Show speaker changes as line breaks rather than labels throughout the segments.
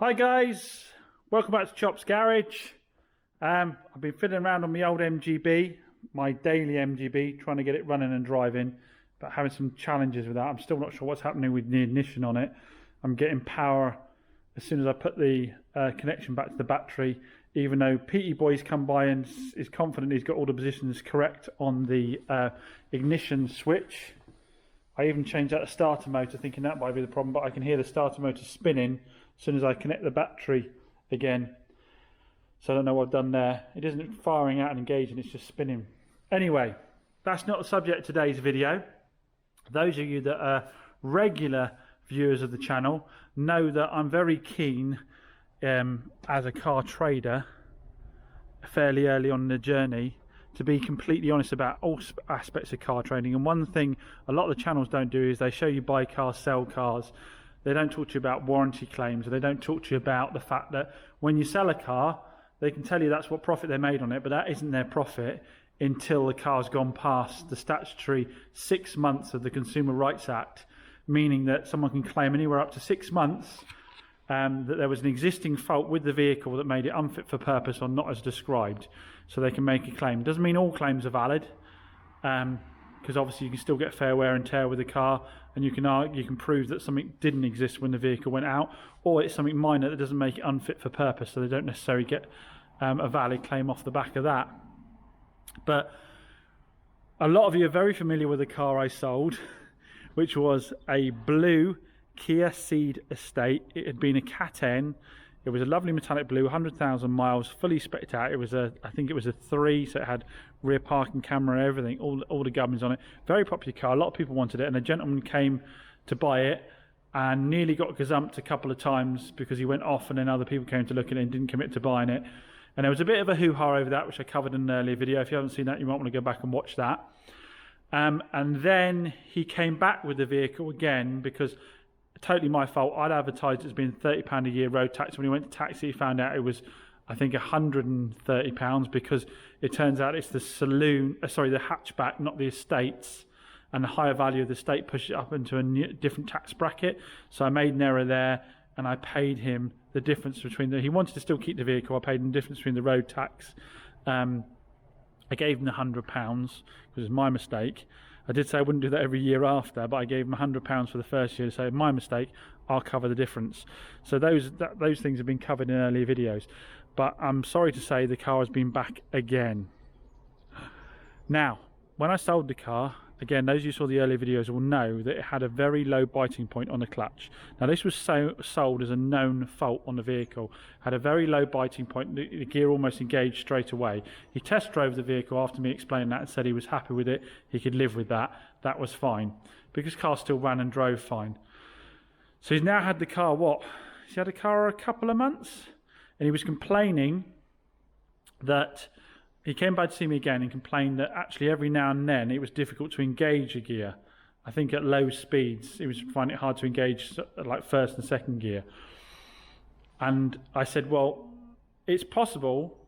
Hi guys, welcome back to Chops Garage. I've been fiddling around on my old MGB, my daily MGB, trying to get it running and driving, but having some challenges with that. I'm still not sure what's happening with the ignition on it. I'm getting power as soon as I put the connection back to the battery, even though Petey Boy's come by and is confident he's got all the positions correct on the ignition switch. I even changed out the starter motor thinking that might be the problem, but I can hear the starter motor spinning as soon as I connect the battery again. So I don't know what I've done there. It isn't firing out and engaging, it's just spinning. Anyway, that's not the subject of today's video. Those of you that are regular viewers of the channel know that I'm very keen as a car trader fairly early on in the journey to be completely honest about all aspects of car trading. And one thing a lot of the channels don't do is they show you buy cars, sell cars. They don't talk to you about warranty claims, or they don't talk to you about the fact that when you sell a car, they can tell you that's what profit they made on it, but that isn't their profit until the car's gone past the statutory 6 months of the Consumer Rights Act, meaning that someone can claim anywhere up to 6 months that there was an existing fault with the vehicle that made it unfit for purpose or not as described, so they can make a claim. It doesn't mean all claims are valid, because obviously you can still get fair wear and tear with the car, and you can prove that something didn't exist when the vehicle went out, or it's something minor that doesn't make it unfit for purpose, so they don't necessarily get a valid claim off the back of that. But a lot of you are very familiar with the car I sold, which was a blue Kia Ceed Estate. It had been a Cat N. It was a lovely metallic blue, 100,000 miles, fully spec'd out. It was I think it was a 3, so it had rear parking camera, everything, all the gubbins on it. Very popular car. A lot of people wanted it, and a gentleman came to buy it and nearly got gazumped a couple of times because he went off, and then other people came to look at it and didn't commit to buying it. And there was a bit of a hoo-ha over that, which I covered in an earlier video. If you haven't seen that, you might want to go back and watch that. And then he came back with the vehicle again because totally my fault. I'd advertised it as being £30 a year road tax. When he went to taxi, he found out it was, I think, £130 because it turns out it's the the hatchback, not the estates, and the higher value of the estate pushed it up into a different tax bracket. So I made an error there, and I paid him the difference between he wanted to still keep the vehicle. I paid him the difference between the road tax. I gave him the £100 because it was my mistake. I did say I wouldn't do that every year after, but I gave him £100 for the first year to say, my mistake, I'll cover the difference. So those things have been covered in earlier videos. But I'm sorry to say the car has been back again. Now, when I sold the car, again, those of you who saw the earlier videos will know that it had a very low biting point on the clutch. Now, this was sold as a known fault on the vehicle. Had a very low biting point. The gear almost engaged straight away. He test drove the vehicle after me explaining that and said he was happy with it. He could live with that. That was fine because the car still ran and drove fine. So he's now had the car, He's had the car a couple of months, and he was complaining that he came back to see me again and complained that actually every now and then it was difficult to engage a gear. I think at low speeds he was finding it hard to engage like first and second gear. And I said, well, it's possible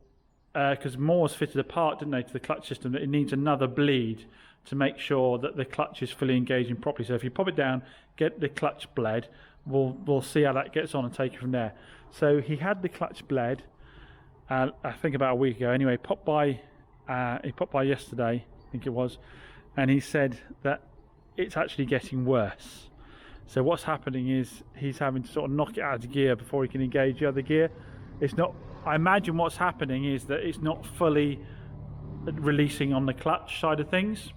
because Moores fitted a part, didn't they, to the clutch system, that it needs another bleed to make sure that the clutch is fully engaging properly. So if you pop it down, get the clutch bled, we'll see how that gets on and take it from there. So he had the clutch bled. I think about a week ago. Anyway, he popped by yesterday, I think it was, and he said that it's actually getting worse. So what's happening is he's having to sort of knock it out of gear before he can engage the other gear. It's not. I imagine what's happening is that it's not fully releasing on the clutch side of things.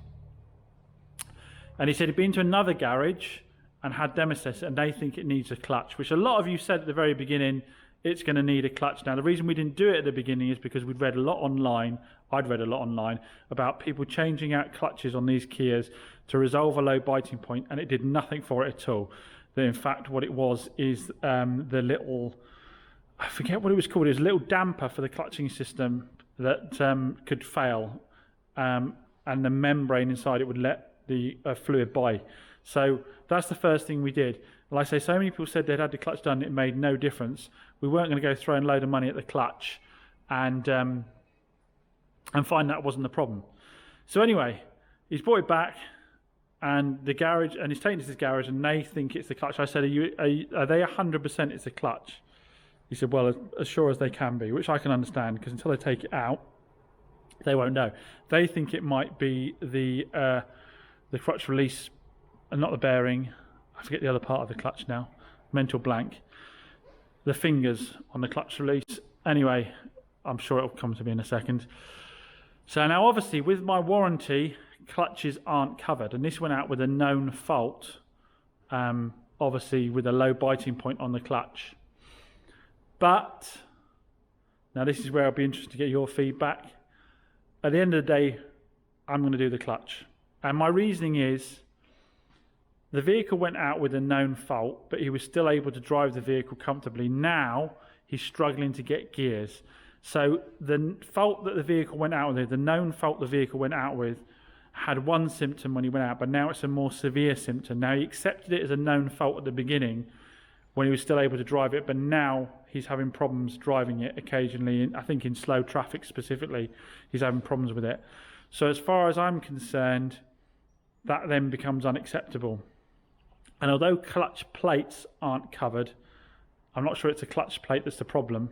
And he said he'd been to another garage and had them assess it, and they think it needs a clutch, which a lot of you said at the very beginning. It's going to need a clutch. Now, the reason we didn't do it at the beginning is because we'd read a lot online, I'd read a lot online, about people changing out clutches on these Kias to resolve a low biting point, and it did nothing for it at all. That in fact, what it was is the little, I forget what it was called, it was a little damper for the clutching system that could fail, and the membrane inside it would let the fluid by. So that's the first thing we did. Like I say, so many people said they'd had the clutch done, it made no difference. We weren't going to go throwing a load of money at the clutch and find that wasn't the problem. So anyway, he's brought it back, and the garage, and he's taken it to this garage, and they think it's the clutch. I said, are they 100% it's the clutch? He said, well, as sure as they can be, which I can understand, because until they take it out, they won't know. They think it might be the clutch release, and not the bearing. I forget the other part of the clutch now. Mental blank. The fingers on the clutch release. Anyway, I'm sure it'll come to me in a second. So now, obviously, with my warranty, clutches aren't covered, and this went out with a known fault. Obviously, with a low biting point on the clutch. But now this is where I'll be interested to get your feedback. At the end of the day, I'm going to do the clutch. And my reasoning is the vehicle went out with a known fault, but he was still able to drive the vehicle comfortably. Now he's struggling to get gears. So the fault that the vehicle went out with, the known fault the vehicle went out with, had one symptom when he went out, but now it's a more severe symptom. Now he accepted it as a known fault at the beginning when he was still able to drive it, but now he's having problems driving it occasionally. I think in slow traffic specifically, he's having problems with it. So as far as I'm concerned, that then becomes unacceptable. And although clutch plates aren't covered, I'm not sure it's a clutch plate that's the problem.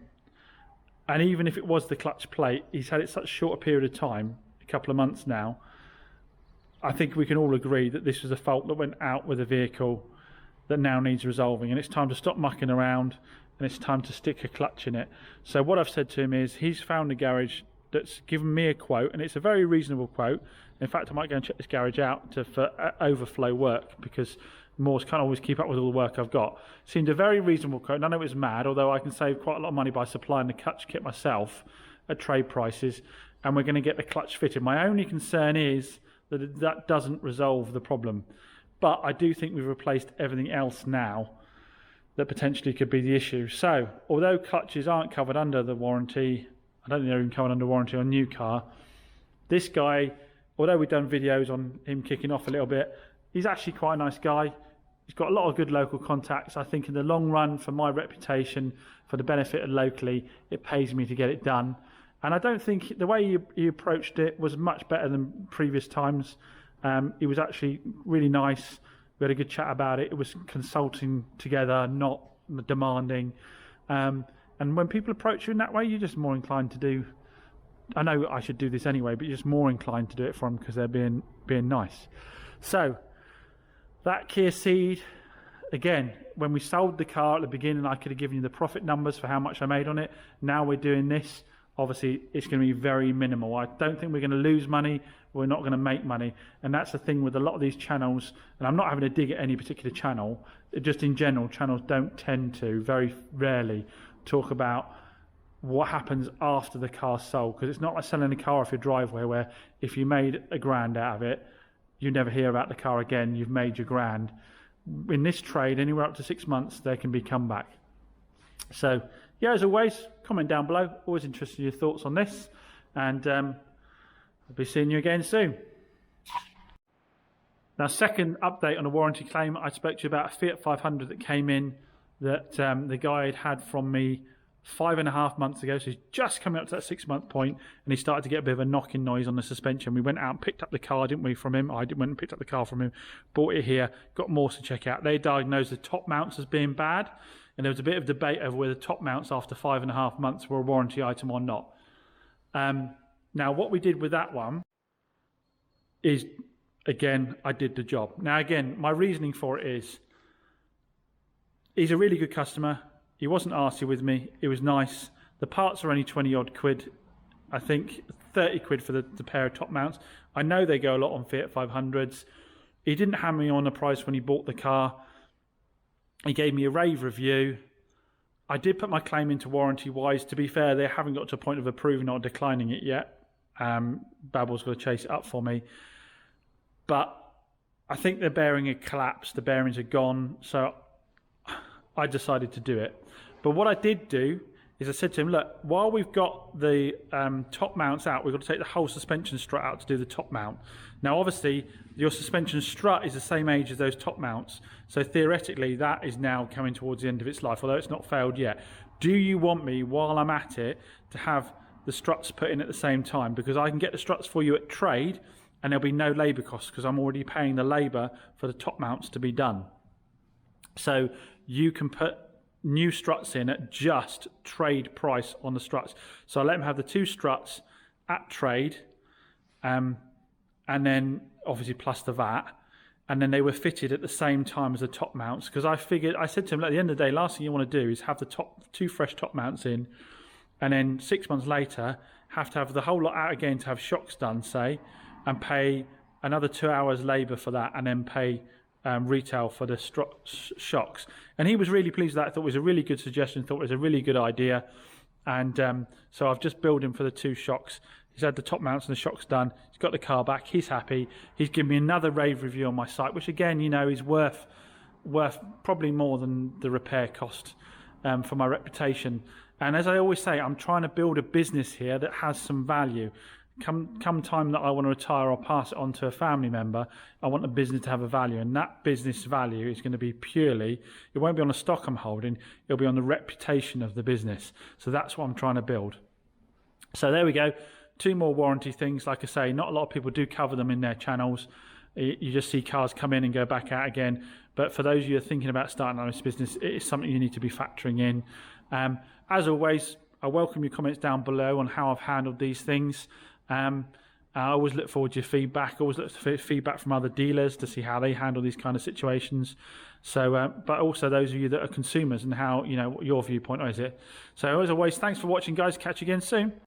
And even if it was the clutch plate, he's had it such a short period of time, a couple of months now, I think we can all agree that this was a fault that went out with a vehicle that now needs resolving, and it's time to stop mucking around, and it's time to stick a clutch in it. So what I've said to him is he's found a garage that's given me a quote, and it's a very reasonable quote. In fact, I might go and check this garage out for overflow work, because Moores can't always keep up with all the work I've got. Seemed a very reasonable quote. None of it was mad, although I can save quite a lot of money by supplying the clutch kit myself at trade prices, and we're going to get the clutch fitted. My only concern is that that doesn't resolve the problem. But I do think we've replaced everything else now that potentially could be the issue. So, although clutches aren't covered under the warranty, I don't think they're even covered under warranty on a new car, this guy, although we've done videos on him kicking off a little bit, he's actually quite a nice guy. He's got a lot of good local contacts. I think in the long run, for my reputation, for the benefit of locally, it pays me to get it done. And I don't think the way he approached it was much better than previous times. It was actually really nice. We had a good chat about it. It was consulting together, not demanding. And when people approach you in that way, you're just more inclined to do. I know I should do this anyway, but you're just more inclined to do it for them because they're being nice. So that Kia Ceed, again, when we sold the car at the beginning, I could have given you the profit numbers for how much I made on it. Now we're doing this. Obviously, it's going to be very minimal. I don't think we're going to lose money. We're not going to make money. And that's the thing with a lot of these channels. And I'm not having a dig at any particular channel. Just in general, channels don't tend to, very rarely, talk about what happens after the car's sold. Because it's not like selling a car off your driveway where if you made £1,000 out of it, you never hear about the car again. You've made your grand. In this trade, anywhere up to 6 months, there can be comeback. So, yeah, as always, comment down below. Always interested in your thoughts on this. And I'll be seeing you again soon. Now, second update on a warranty claim. I spoke to you about a Fiat 500 that came in that the guy had from me 5.5 months ago. So he's just coming up to that 6 month point, and he started to get a bit of a knocking noise on the suspension. We went out and picked up the car, didn't we, from him? I went and picked up the car from him, bought it here, got Moores to check out. They diagnosed the top mounts as being bad. And there was a bit of debate over whether top mounts after 5.5 months were a warranty item or not. Now, what we did with that one is, again, I did the job. Now, again, my reasoning for it is, he's a really good customer. He wasn't arsey with me. It was nice. The parts are only 20 odd quid. I think 30 quid for the pair of top mounts. I know they go a lot on Fiat 500s. He didn't hammer me on the price when he bought the car. He gave me a rave review. I did put my claim into warranty-wise. To be fair, they haven't got to a point of approving or declining it yet. Babbel's got to chase it up for me. But I think the bearing had collapsed. The bearings are gone. So I decided to do it. But what I did do is I said to him, look, while we've got the top mounts out, we've got to take the whole suspension strut out to do the top mount. Now, obviously, your suspension strut is the same age as those top mounts. So theoretically, that is now coming towards the end of its life, although it's not failed yet. Do you want me, while I'm at it, to have the struts put in at the same time? Because I can get the struts for you at trade, and there'll be no labour costs, because I'm already paying the labour for the top mounts to be done. So you can put new struts in at just trade price on the struts. So I let them have the 2 struts at trade, and then obviously plus the VAT. And then they were fitted at the same time as the top mounts, because I said to him, at the end of the day, last thing you want to do is have the 2 fresh top mounts in, and then 6 months later have to have the whole lot out again to have shocks done, say, and pay another 2 hours labour for that, and then pay retail for the shocks. And he was really pleased with that. I thought it was a really good suggestion, thought it was a really good idea. And so I've just billed him for the 2 shocks. He's had the top mounts and the shocks done. He's got the car back. He's happy. He's given me another rave review on my site, which again, you know, is worth probably more than the repair cost for my reputation. And as I always say, I'm trying to build a business here that has some value. Come time that I want to retire or pass it on to a family member, I want the business to have a value, and that business value is going to be purely, it won't be on the stock I'm holding, it'll be on the reputation of the business. So that's what I'm trying to build. So there we go. 2 more warranty things. Like I say, not a lot of people do cover them in their channels. You just see cars come in and go back out again. But for those of you who are thinking about starting on this business, it is something you need to be factoring in. As always, I welcome your comments down below on how I've handled these things. I always look forward to your feedback. I always look for feedback from other dealers to see how they handle these kind of situations. So, but also those of you that are consumers and how, you know, what your viewpoint is it. So as always, thanks for watching, guys. Catch you again soon.